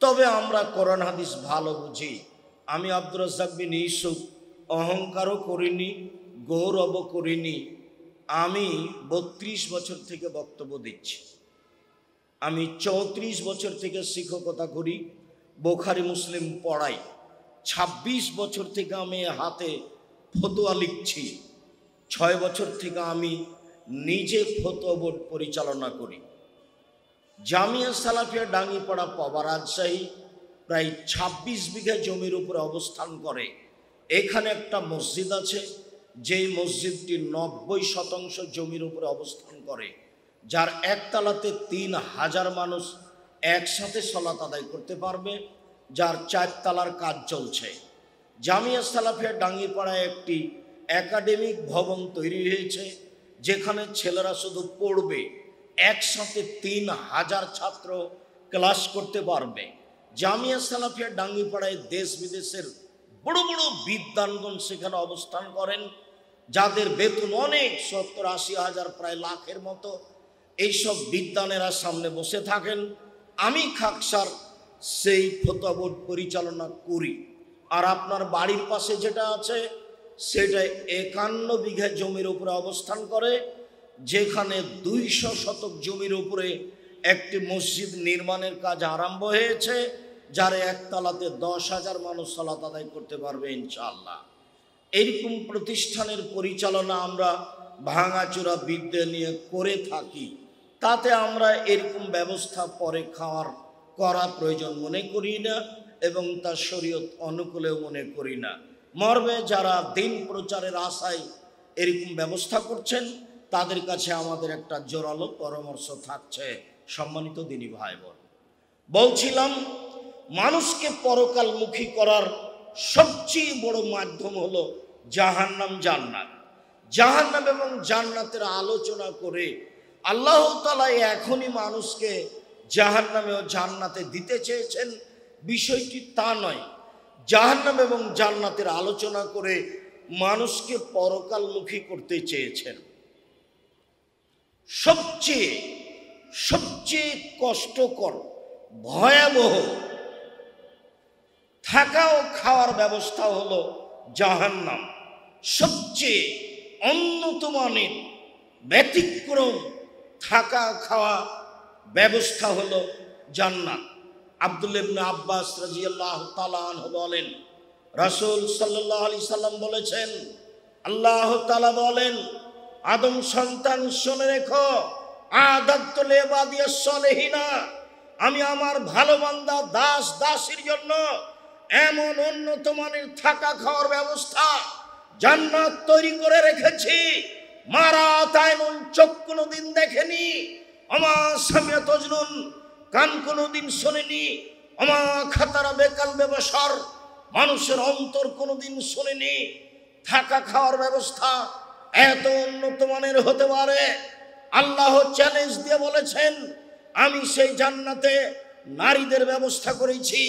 তবে আমরা কোরআন হাদিস ভালো বুঝি। আমি আব্দুর রাজ্জাক বিন ইউসুফ অহংকারও করিনি, গৌরবও করিনি। আমি 32 বছর থেকে বক্তব্য দিচ্ছি। আমি 34 বছর থেকে শিক্ষকতা করি, বুখারী মুসলিম পড়াই। 26 বছর থেকে আমি হাতে ফতোয়া লিখছি। 6 বছর থেকে আমি নিজে ফতোয়া বোর্ড পরিচালনা করি। জামিয়া সালাফিয়া ডাঙ্গিপাড়া পবা রাজশাহী প্রায় 26 বিঘা জমির উপরে অবস্থান করে। এখানে একটা মসজিদ আছে, যেই মসজিদটি 90% জমির উপরে অবস্থান করে, যার একতলাতে 3000 মানুষ একসাথে সালাত আদায় করতে পারবে, যার 4 তলার কাজ চলছে। জামিয়া সালাফিয়া ডাঙ্গিপাড়ায় একটি একাডেমিক ভবন তৈরি হয়েছে, যেখানে ছেলেরা শুধু পড়বে, একসাথে 3000 ছাত্র ক্লাস করতে পারবে। জামিয়া সালাফিয়া ডাঙ্গিপাড়ায় দেশ বিদেশের বড় বড় বিদ্বানগণ সেখানে অবস্থান করেন, যাদের বেতন অনেক, 70-80 হাজার, প্রায় লাখের মতো। এইসব বিদ্বানেরা সামনে বসে থাকেন। আমি খাকসার সেই ফতোয়া বোর্ড পরিচালনা করি। আর আপনার বাড়ির পাশে যেটা আছে সেটা 51 বিঘা জমির উপরে অবস্থান করে, যেখানে 200 শতক জমির উপরে একটি মসজিদ নির্মাণের কাজ আরম্ভ হয়েছে, যার একতলাতে 10,000 মানুষ সালাত আদায় করতে পারবে ইনশাআল্লাহ। এইরকম প্রতিষ্ঠানের পরিচালনা আমরা ভাঙাচোরা বিদ্যা নিয়ে করে থাকি। তাতে আমরা এরকম ব্যবস্থা পরে করা প্রয়োজন মনে করি না, এবং তা শরীয়ত অনুকূলেও মনে করি না। মর্মে যারা দিন প্রচারের আশায় এরকম ব্যবস্থা করছেন, তাদের কাছে আমাদের একটা জোরালো পরামর্শ থাকছে। সম্মানিত দিনী ভাই বোন, বলছিলাম মানুষকে পরকালমুখী করার সবচেয়ে বড় মাধ্যম হলো জাহান্নাম জান্নাত। জাহান্নাম এবং জান্নাতের আলোচনা করে আল্লাহ তাআলা এখনই মানুষকে জাহান্নামে ও জান্নাতে দিতে চেয়েছেন, বিষয়টি তা নয়। জাহান্নাম এবং জান্নাতের আলোচনা করে মানুষকে পরকালমুখী করতে চেয়েছেন। সবচেয়ে কষ্টকর, ভয়াবহ থাকা ও খাওয়ার ব্যবস্থা হলো জাহান্নাম। সবচেয়ে উন্নত মানের ব্যতিক্রম থাকা খাওয়া ব্যবস্থা হলো জান্নাত। আব্দুল্লাহ ইবনে আব্বাস রাদিয়াল্লাহু তাআলা আনহু বলেন, রাসূল সাল্লাল্লাহু আলাইহি সাল্লাম বলেছেন, আল্লাহ তাআলা বলেন, আদম সন্তান শুনে রেখো, আদাতু লিবাদিয়াস সালিহিনা, আমি আমার ভালো বান্দা দাস দাসীর জন্য এমন উন্নত মানের থাকা খাওয়ার ব্যবস্থা জান্নাত তৈরি করে রেখেছি, মারা তাইনুন, চোখ কোনোদিন দেখেনি, আমা সামিয়াত উযনুন, কান কোনোদিন শোনেনি, আমা খাতারা বেকাল বেবসর, মানুষের অন্তর কোনোদিন শোনেনি। থাকা খাওয়ার ব্যবস্থা এত উন্নত মানের হতে পারে, আল্লাহ চ্যালেঞ্জ দিয়ে বলেছেন, আমি সেই জান্নাতে নারীদের ব্যবস্থা করেছি,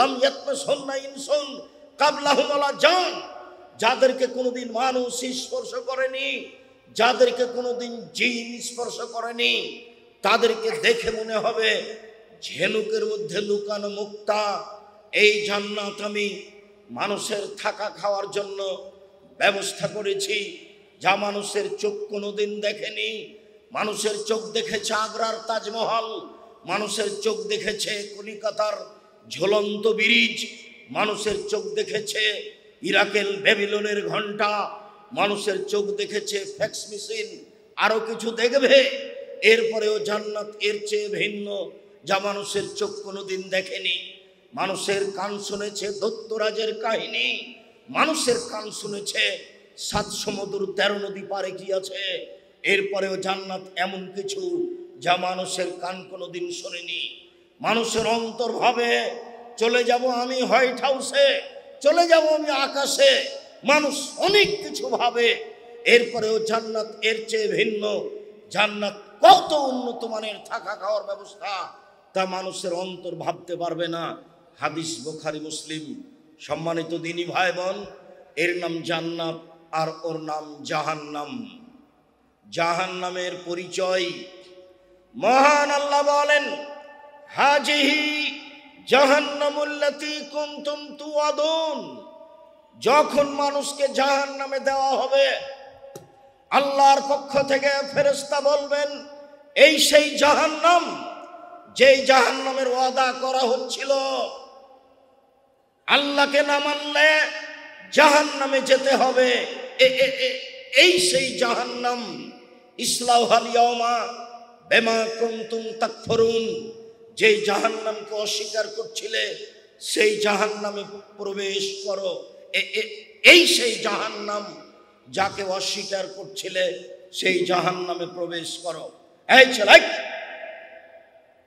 লাম ইয়াতমাসহুন্না ইনসুন ক্বাবলাহুম ওয়ালা জান, যাদেরকে কোনোদিন মানুষ স্পর্শ করেনি, যাদেরকে কোনোদিন জিন স্পর্শ করেনি, তাদেরকে দেখে মনে হবে ঝিনুকের মধ্যে লুকানো মুক্তা। এই জান্নাত আমি মানুষের থাকা খাওয়ার জন্য ব্যবস্থা করেছি, যা মানুষের চোখ কোনোদিন দেখেনি। মানুষের চোখ দেখেছে আগ্রার তাজমহল, মানুষের চোখ দেখেছে কলিকাতার ঝুলন্ত ব্রিজ, মানুষের চোখ দেখেছে ইরাকের ব্যাবিলনের ঘণ্টা, মানুষের চোখ দেখেছে ফ্যাক্স মেশিন, আরো কিছু দেখবে। এরপরেও জান্নাত এর চেয়ে ভিন্ন, যা মানুষের চোখ কোনোদিন দেখেনি। মানুষের কান শুনেছে দৈত্যরাজের কাহিনী, মানুষের কান শুনেছে 7 সমুদ্র 13 নদী পারে কি আছে। এরপরেও জান্নাত এমন কিছু যা মানুষের কান কোনোদিন শোনেনি। মানুষের অন্তর ভাবে, চলে যাব আমি হোয়াইট হাউসে, চলে যাব আমি আকাশে। মানুষ অনেক কিছু ভাবে, এরপরেও জান্নাত এর চেয়ে ভিন্ন। জান্নাত কত উন্নত মানের থাকা খাওয়ার ব্যবস্থা, তা মানুষের অন্তর ভাবতে পারবে না। হাদিস বুখারী মুসলিম। সম্মানিত দিনী ভাই বোন, এর নাম জান্নাত আর ওর নাম জাহান্নাম। জাহান্নামের পরিচয় মহান আল্লাহ বলেন, হাজিহি জাহান্নামুল্লাতী কুনতুম তুআদুন, যখন মানুষকে জাহান্নামে দেওয়া হবে আল্লাহর পক্ষ থেকে ফেরেশতা বলবেন, এই সেই জাহান্নাম যেই জাহান্নামের ওয়াদা করা হচ্ছিল। আল্লাহকে না মানলে জাহান্নামে যেতে হবে, এই সেই জাহান্নাম। ইসলাউহাল ইয়াউমা বিমা কুনতুম তাকফুরুন, যেই জাহান্নামকে অস্বীকার করছিলে সেই জাহান্নামে প্রবেশ করো। এই সেই জাহান্নাম যাকে অস্বীকার করছিলে সেই জাহান্নামে প্রবেশ করো। এই ছেলে,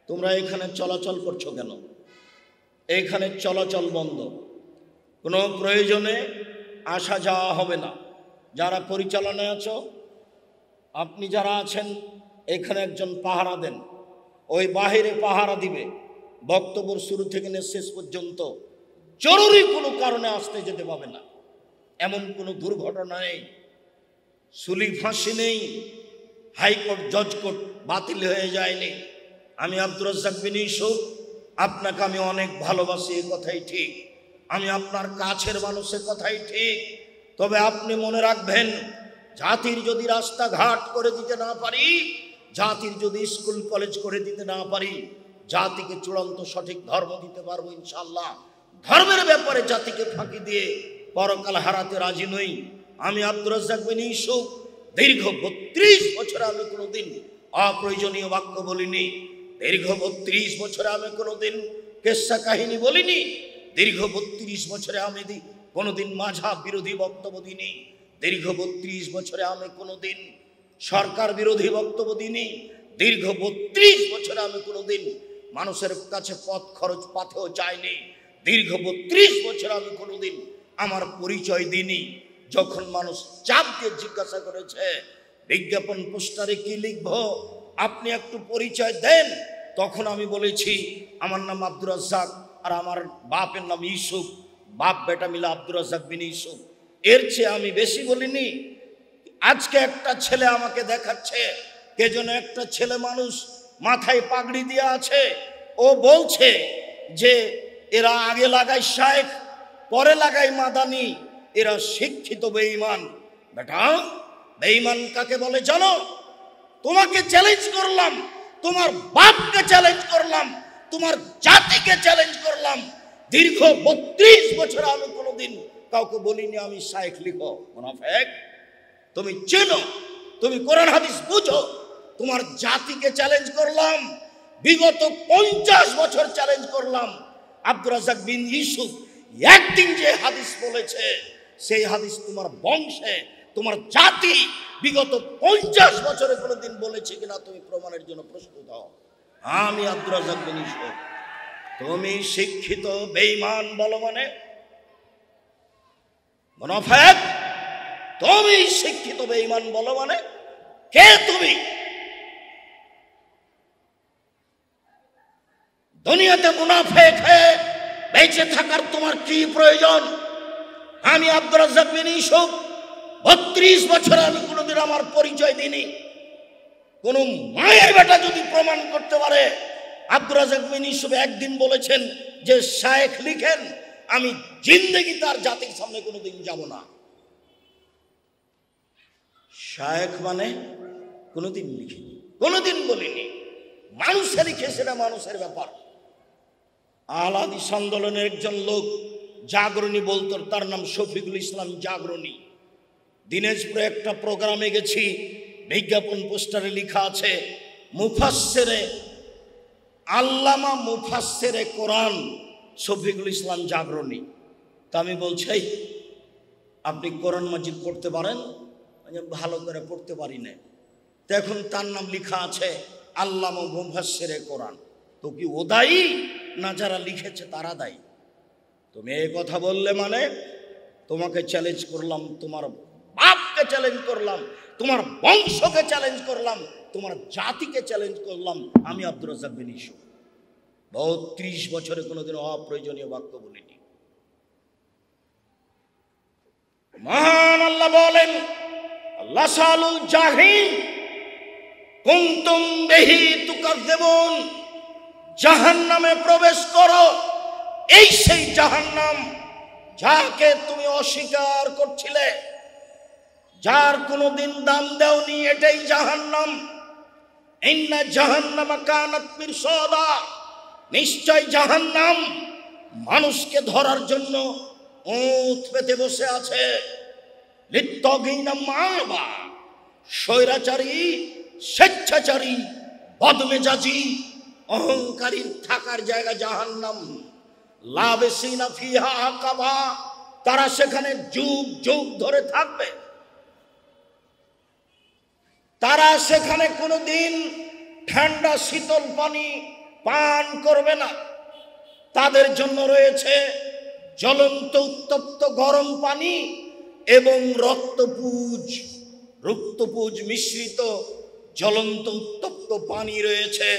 তোমরা এখানে চলাচল করছো কেন? এইখানে চলাচল বন্ধ, কোনো প্রয়োজনে আসা যাওয়া হবে না। যারা পরিচালনায় আছো, আপনি যারা আছেন এখানে একজন পাহারা দেন, ওই বাহিরে পাহারা দিবে বক্তব্য শুরু থেকে শেষ পর্যন্ত। জরুরি কোনো কারণে আসতে যেতে পাবে না, এমন কোনো দুর্ঘটনা নেই, সুলি ফাঁসি নেই, হাইকোর্ট জজ কোর্ট বাতিল হয়ে যায়নি। আমি আব্দুর রাজ্জাক বিন ইউসুফ, আপনাকে আমি অনেক ভালোবাসি, এ কথাই ঠিক। আমি আপনার কাছের মানুষের কথাই ঠিক। তবে আপনি মনে রাখবেন, জাতির যদি রাস্তাঘাট করে দিতে না পারি, জাতির যদি স্কুল কলেজ করে দিতে না পারি, জাতিকে চূড়ান্ত সঠিক ধর্ম দিতে পারবো ইনশাআল্লাহ। ধর্মের ব্যাপারে জাতিকে ফাঁকি দিয়ে পরকাল হারাতে রাজি নই। আমি আব্দুর রাজ্জাক বিন ইউসুফ দীর্ঘ 32 বছরে আমি কোনোদিন অপ্রয়োজনীয় বাক্য বলিনি। দীর্ঘ 32 বছরে আমি কোনোদিন কেসা কাহিনী বলিনি। দীর্ঘ 32 বছরে আমি কোনোদিন মাঝহাব বিরোধী বক্তব্য দিইনি। দীর্ঘ 32 বছরে আমি কোনোদিন সরকার বিরোধী বক্তব্য দিইনি। দীর্ঘ 32 বছরে আমি কোনোদিন মানুষের কাছে পথ খরচ পাথেও চাইনি। দীর্ঘ 32 বছরে আমি কোনোদিন আমার পরিচয় দিইনি। যখন মানুষ চাপ দিয়ে জিজ্ঞাসা করেছে বিজ্ঞাপন পোস্টারে কি লিখবো, আপনি একটু পরিচয় দেন, তখন আমি বলেছি আমার নাম আব্দুর রাজ্জাক আর আমার বাপের নাম ইউসুফ, বাপ বেটা মিলে আব্দুর রাজ্জাক বিন ইউসুফ। এর চেয়ে আমি বেশি বলিনি। আজকে একটা ছেলে আমাকে দেখাচ্ছে, কে যেন একটা ছেলে মানুষ মাথায় পাগড়ি দিয়ে আছে, ও বলছে যে এরা আগে লাগায় শায়েখ পরে লাগায় মাদানি, এরা শিক্ষিত বেঈমান। বেটা, বেঈমান কাকে বলে জানো? তোমাকে চ্যালেঞ্জ করলাম, তোমার বাপকে চ্যালেঞ্জ করলাম, তোমার জাতিকে চ্যালেঞ্জ করলাম। দীর্ঘ 32 বছর আমি কোনোদিন কাউকে বলিনি আমি শায়েখ লিখো। মুনাফিক, তুমি চেনো, তুমি কোরআন হাদিস বুঝো। তোমার জাতিকে চ্যালেঞ্জ করলাম, বিগত 50 বছর চ্যালেঞ্জ করলাম। আব্দুর রাজ্জাক বিন ইউসুফ একদিন যে হাদিস বলেছে, সেই হাদিস তোমার বংশে, তোমার জাতি বিগত 50 বছরে কোনোদিন বলেছে কিনা তুমি প্রমাণের জন্য প্রস্তুত হও। আমি আব্দুর রাজ্জাক বিন ইউসুফ। তুমি শিক্ষিত বেঈমান বলো মানে? মুনাফিক, তুমি শিক্ষিত বেঈমান বলো মানে? কে তুমি? দুনিয়াতে মুনাফিক হয়ে বেঁচে থাকার তোমার কি প্রয়োজন? আমি আব্দুর রাজ্জাক বিন ইউসুফ 32 বছর আমি কোনোদিন আমার পরিচয় দিইনি। কোন মায়ের বেটা যদি প্রমাণ করতে পারে আব্দুর রাজ্জাক বিন ইউসুফ একদিন বলেছেন যে শায়েখ লিখেন, আমি জিন্দেগি তার জাতির সামনে কোনোদিন যাব না। শায়েখ মানে কোনোদিন লিখিনি, কোনোদিন বলিনি। মানুষে লিখে, সেটা মানুষের ব্যাপার। আল হাদিস আন্দোলনের একজন লোক জাগরণী বলতো, তার নাম শফিকুল ইসলাম জাগরণী। দিনাজপুরে একটা প্রোগ্রামে গেছি, বিজ্ঞাপন পোস্টারে লেখা আছে মুফাসসিরে আল্লামা মুফাসসিরে কোরআন শফিকুল ইসলাম জাগরণী। তা আমি বলছি, আপনি কোরআন মাজিদ পড়তে পারেন? ভালো করে পড়তে পারি না। তো এখন তার নাম লেখা আছে আল্লামা মুফাসসিরে কোরআন। তো কি ও দায়ী না যারা লিখেছে তারা দায়ী? তুমি এই কথা বললে মানে তোমাকে চ্যালেঞ্জ করলাম, তোমার বাপকে চ্যালেঞ্জ করলাম, তোমার বংশকে চ্যালেঞ্জ করলাম, তোমার জাতিকে চ্যালেঞ্জ করলাম। আমি আব্দুর রাজ্জাক বিন ইউসুফ 32 বছরে কোনোদিন অপ্রয়োজনীয় বাক্য বলিনি। মহান আল্লাহ বলেন, আল্লাহ সালুল জাহিন কুনতুম বিহি তুকাজ্জিবুন, জাহান্নামে প্রবেশ করো। এই সেই জাহান্নাম যাকে তুমি অস্বীকার করছিলে, যার কোনোদিন দাম দেওনি, এটাই জাহান্নাম। ইন্না জাহান্নামা কানাত মিরসাদা, নিশ্চয় জাহান্নাম মানুষকে ধরার জন্য ওঁত পেতে বসে আছে। লিত্তাগিনা মাআবা, স্বৈরাচারী, স্বেচ্ছাচারী, বদমেজাজি, অহংকারী থাকার জায়গা জাহান্নাম। লাবিসিনা ফিহা আকাবা, তারা সেখানে যুগ যুগ ধরে থাকবে। তারা সেখানে কোনোদিন ঠান্ডা শীতল পানি পান করবে না। তাদের জন্য রয়েছে জ্বলন্ত উত্তপ্ত গরম পানি এবং রক্তপুজ মিশ্রিত জ্বলন্ত উত্তপ্ত পানি রয়েছে।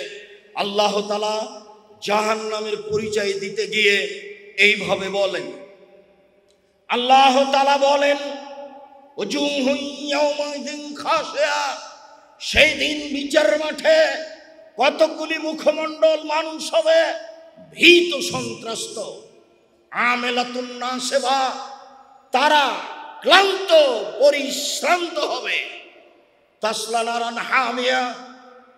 আল্লাহ তাআলা জাহান্নামের পরিচয় দিতে গিয়ে এইভাবে বলেন, আল্লাহ তাআলা বলেন, উজুহু ইয়াওমাইদিন খাশিয়া, সেই দিন বিচার মাঠে কতগুলি মুখমণ্ডল মানুষ হবে ভীত সন্ত্রস্ত। আমেলাতুন নাসিবা, তারা ক্লান্ত পরিশ্রান্ত হবে। তাসলা নারান হামিয়া,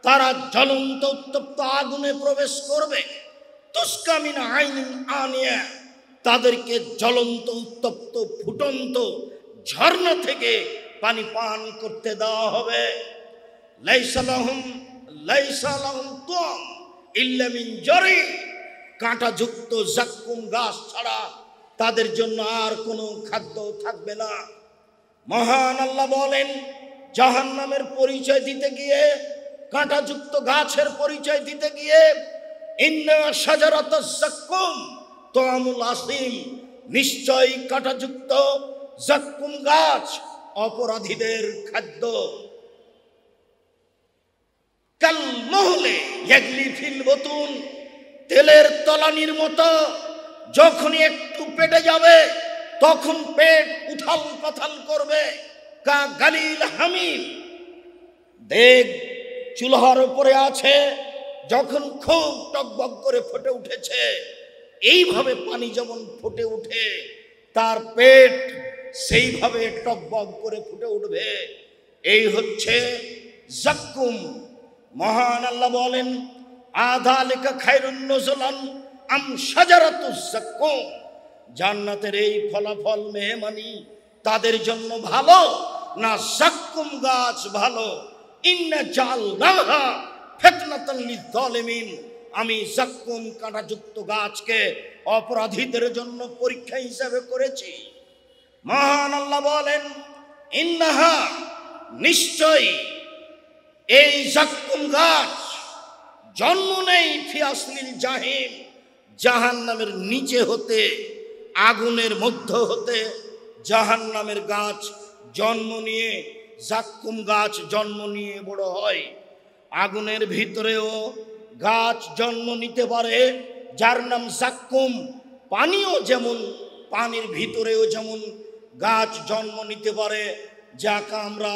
তারা জ্বলন্ত উত্তপ্ত আগুনে প্রবেশ করবে। তুসকা মিন আইনিন আনিয়া, তাদেরকে জ্বলন্ত উত্তপ্ত ফুটন্ত ঝর্ণা থেকে পানি পান করতে দেওয়া হবে। লাইসা লাহুম তুম ইল্লা মিন জারি, কাঁটাযুক্ত জাক্কুম গাছ ছাড়া তাদের জন্য আর কোনো খাদ্য থাকবে না। মহান আল্লাহ বলেন, জাহান্নামের পরিচয় দিতে গিয়ে, কাঁটাযুক্ত গাছের পরিচয় দিতে গিয়ে, ইন্না শাজারাতাজ জাক্কুম তুআমুল আসিম, নিশ্চয় কাঁটাযুক্ত জাক্কুম গাছ অপরাধীদের খাদ্য। কাল মুহলে ইয়াগলি ফিল বুতুন, তেলের তলানির মতো যখনই একটু পেটে যাবে তখন পেট উথাল পাথাল করবে। কা গালিল হামিম, দেগ চুলার উপরে আছে, যখন খুব টকবক করে ফুটে উঠেছে, এইভাবে পানি যেমন ফুটে উঠে তার পেট সেইভাবে টকবক করে ফুটে উঠবে। এই হচ্ছে জাক্কুম। মহান আল্লাহ বলেন, আযালিকা খায়রুন নুজুলান আম শাজারাতুজ জাক্কুম, জান্নাতের এই ফলাফল মেহমানি তাদের জন্য ভালো না জাক্কুম গাছ ভালো? ইন্না জাআলনাহা ফিতনাতাল লিয-যালিমিন, আমি জাক্কুম কাঁটাযুক্ত গাছকে অপরাধীদের জন্য পরীক্ষা হিসাবে করেছি। মহান আল্লাহ বলেন, ইন্নাহা, নিশ্চয় এই জাক্কুম গাছ জন্ম নেই ফি আসলিল জাহিম, জাহান্নামের নিচে হতে, আগুনের মধ্য হতে জাহান্নামের গাছ জন্ম নিয়ে, জাক্কুম গাছ জন্ম নিয়ে বড় হয়। আগুনের ভিতরেও গাছ জন্ম নিতে পারে যার নাম জাক্কুম। পানিও যেমন, পানির ভিতরেও যেমন গাছ জন্ম নিতে পারে, যাকে আমরা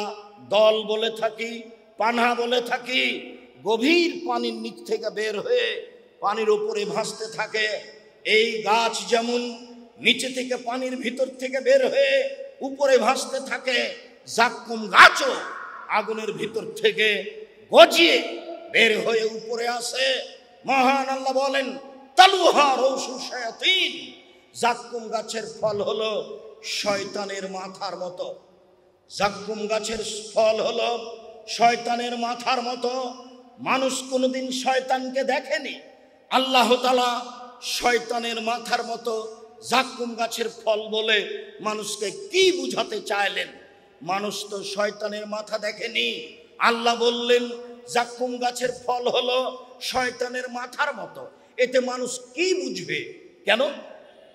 দল বলে থাকি, পানহা বলে থাকি। গভীর পানির নিচ থেকে বের হয়ে পানির উপরে ভাসতে থাকে। এই গাছ যেমন নিচে থেকে পানির ভিতর থেকে বের হয়ে উপরে ভাসতে থাকে, জাক্কুম গাছও আগুনের ভিতর থেকে গজিয়ে বের হয়ে উপরে আসে। মহান আল্লাহ বলেন, তালুহা রউসু শায়াতিন, জাক্কুম গাছের ফল হলো শয়তানের মাথার মতো। জাক্কুম গাছের ফল হলো শয়তানের মাথার মতো। মানুষ কোনোদিন শয়তানকে দেখেনি, আল্লাহ তাআলা শয়তানের মাথার মতো জাক্কুম গাছের ফল বলে মানুষকে কি বুঝাতে চাইলেন? মানুষ তো শয়তানের মাথা দেখেনি। আল্লাহ বললেন জাক্কুম গাছের ফল হলো শয়তানের মাথার মতো, এতে মানুষ কি বুঝবে? কেন?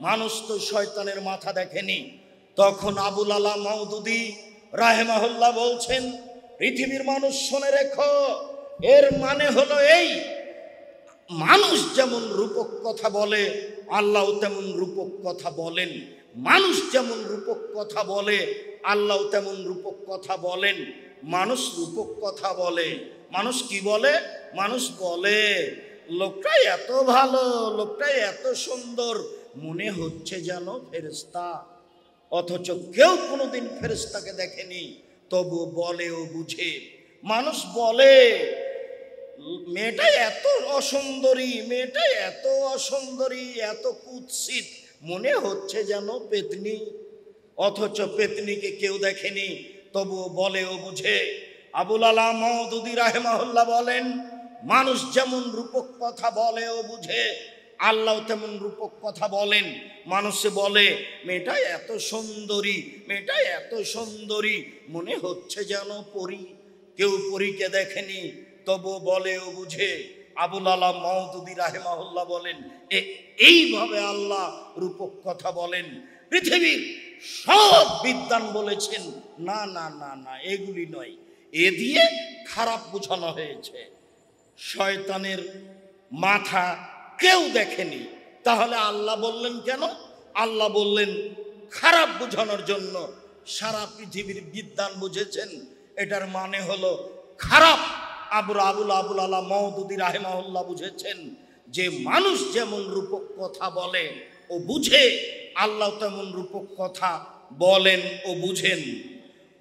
মানুষ তো শয়তানের মাথা দেখেনি। তখন আবুল আলা মওদুদি রাহিমাহুল্লাহ বলছেন, পৃথিবীর মানুষ শুনে রেখো, এর মানে হলো এই, মানুষ যেমন রূপক কথা বলে আল্লাহ তেমন রূপক কথা বলেন। মানুষ যেমন রূপক কথা বলে আল্লাহ তেমন রূপক কথা বলেন। মানুষ রূপক কথা বলে, মানুষ কি বলে? মানুষ বলে লোকটা এত ভালো, লোকটা এত সুন্দর, মনে হচ্ছে যেন ফেরেশতা। অথচ কেউ কোনোদিন ফেরেশতাকে দেখেনি, তবু বলে ও বুঝে। মানুষ বলে মেয়েটা এত অসুন্দরী, মেয়েটা এত অসুন্দরী, এত কুৎসিত, মনে হচ্ছে যেন পেতনি। অথচ পেতনিকে কেউ দেখেনি, তবু বলে ও বুঝে। আবুল আলা মওদুদী রাহিমাহুল্লাহ বলেন, মানুষ যেমন রূপক কথা বলে ও বুঝে, আল্লাহ তেমন রূপক কথা বলেন। মানুষে বলে মেয়েটা এত সুন্দরী, মেয়েটা এত সুন্দরী, মনে হচ্ছে যেন পরী। কেউ পরীকে দেখেনি, তবু বলে ও বুঝে। আবুল আলা মওদুদী রাহিমাহুল্লাহ বলেন, এইভাবে আল্লাহ রূপক কথা বলেন। পৃথিবীর সব বিদ্বান বলেছেন না না না না, এগুলি নয়, এ দিয়ে খারাপ বোঝানো হয়েছে। শয়তানের মাথা কেউ দেখেনি, তাহলে আল্লাহ বললেন কেন? আল্লাহ বললেন খারাপ বোঝানোর জন্য। সারা পৃথিবীর বিদ্বান বুঝেছেন এটার মানে হলো খারাপ। আবুল আলা মওদুদী রাহিমাহুল্লাহ বুঝেছেন যে মানুষ যেমন রূপক কথা বলে ও বুঝে, আল্লাহ তেমন রূপক কথা বলেন ও বুঝেন।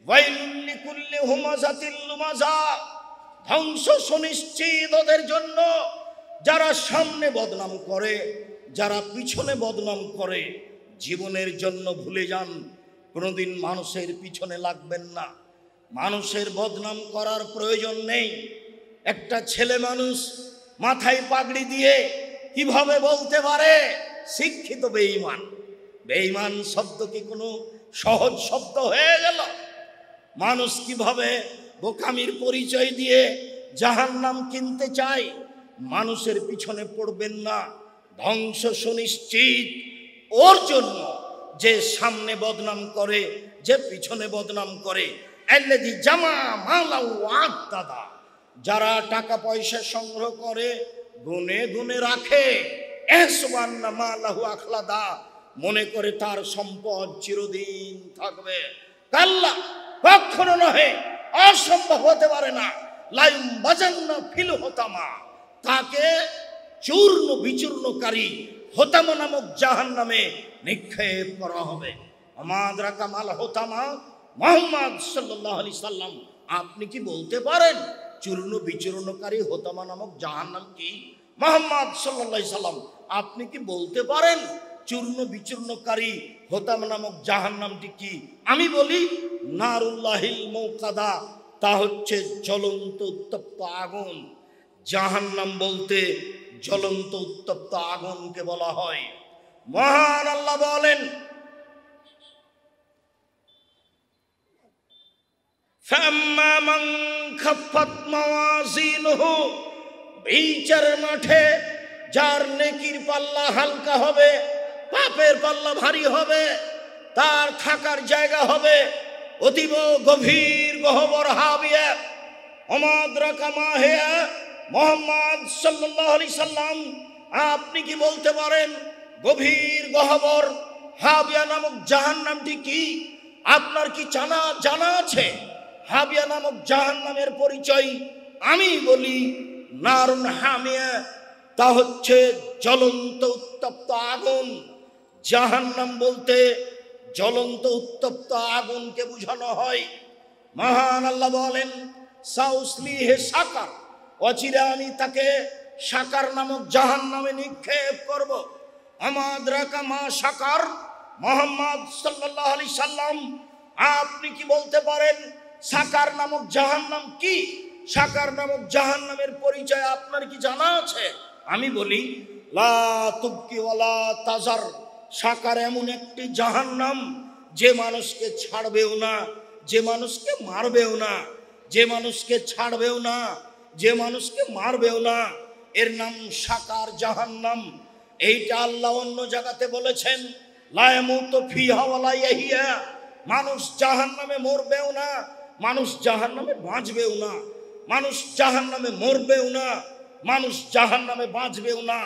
ওয়াইলুল লিকুল্লি হুমাযাতিল লুমাযা, ধ্বংস সুনিশ্চিত ওদের জন্য যারা সামনে বদনাম করে, যারা পিছনে বদনাম করে। জীবনের জন্য ভুলে যান, কোনোদিন মানুষের পিছনে লাগবেন না, মানুষের বদনাম করার প্রয়োজন নেই। একটা ছেলে মানুষ মাথায় পাগড়ি দিয়ে কিভাবে বলতে পারে শিক্ষিত বেঈমান? বেঈমান শব্দ কি কোনো সহজ শব্দ হয়ে গেল? মানুষ কিভাবে বোকামির পরিচয় দিয়ে জাহান্নাম কিনতে চায়? মানুষের পিছনে পড়বেন না, ধ্বংস সুনিশ্চিত ওর জন্য যে সামনে বদনাম করে, যে পিছনে বদনাম করে। আল্লাযী জামা মালাউ ওয়া'আদ্দাদা, যারা টাকা পয়সা সংগ্রহ করে গুনে গুনে রাখে, ইহসাবান্না মালাহু আখলাদা, মনে করে তার সম্পদ চিরদিন থাকবে। কাল্লা, কখনো নহে, অসম্ভব হতে পারে না। লাইম বাজান্না ফিল হোতামা, তাকে চূর্ণ বিচূর্ণকারী হোতামা নামক জাহান্নামে নিক্ষেপ করা হবে। আমাদরা কামাল হোতামা, মুহাম্মদ সাল্লাল্লাহু আলাইহি সাল্লাম আপনি কি বলতে পারেন চূর্ণ বিচূর্ণকারী হোতামা নামক জাহান্নাম কি? মুহাম্মদ সাল্লাল্লাহু আলাইহি সাল্লাম আপনি কি বলতে পারেন চূর্ণ বিচূর্ণকারী হোতামা নামক জাহান্নামটি কি? আমি বলি নারুল্লাহিল মুকাদা, তা হচ্ছে জ্বলন্ত উত্তপ্ত আগুন। জাহান্নাম বলতে জ্বলন্ত উত্তপ্ত আগুনকে বলা হয়। মহান আল্লাহ বলেন, ফাম্মা মান খাফফাত মাওয়াজিনুহু, বিচার মাঠে যার নেকির পাল্লা হালকা হবে, পাপের পাল্লা ভারী হবে, তার থাকার জায়গা হবে অতীব গভীর গহ্বর হাবিয়া। আমাদরাকা মা হিয়া, মুহাম্মদ সাল্লাল্লাহু আলাইহি সাল্লাম আপনি কি বলতে পারেন গভীর গহ্বর হাবিয়া নামক জাহান্নামটি কি? আপনার কি জানা আছে হাবিয়া নামক জাহান্নামের পরিচয়? আমি বলি নারুন হামিয়া, তা হচ্ছে জ্বলন্ত উত্তপ্ত আগুন। জাহান্নাম বলতে জ্বলন্ত উত্তপ্ত আগুনকে বোঝানো হয়। মহান আল্লাহ বলেন, সাউসলিহি সাকার, অচিরে আমি তাকে সাকার নামক জাহান্নামে নিক্ষেপ করব। আমাদরাকা মা সাকার, মুহাম্মদ সাল্লাল্লাহু আলাইহি সাল্লাম আপনি কি বলতে পারেন সাকার নামক জাহান্নাম কি? সাকার নামক জাহান্নামের পরিচয় আপনার কি জানা আছে? আমি বলি লা তুবকি ওয়ালা তাজার, সাকার এমন একটি জাহান্নাম যে মানুষকে ছাড়বেও না, যে মানুষকে মারবেও না, যে মানুষকে ছাড়বেও না, যে মানুষকে মারবেও না, এর নাম সাকার জাহান্নাম। এইটা আল্লাহ অন্য জায়গাতে বলেছেন লা ইয়ামুতু ফিহা ওয়ালা ইয়াহিয়া, মানুষ জাহান্নামে মরবেও না, মানুষ জাহান্নামে বাঁচবেও না, মানুষ জাহান্নামে মরবেও না, মানুষ জাহান্নামে বাঁচবেও না।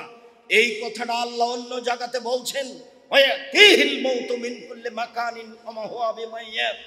এই কথাটা আল্লাহ অন্য জায়গাতে বলছেন ওয়ায়াতিহিল মাউতু মিন কুল্লি মাকানিন ওয়া মা হুয়া বিমাইয়্যিত,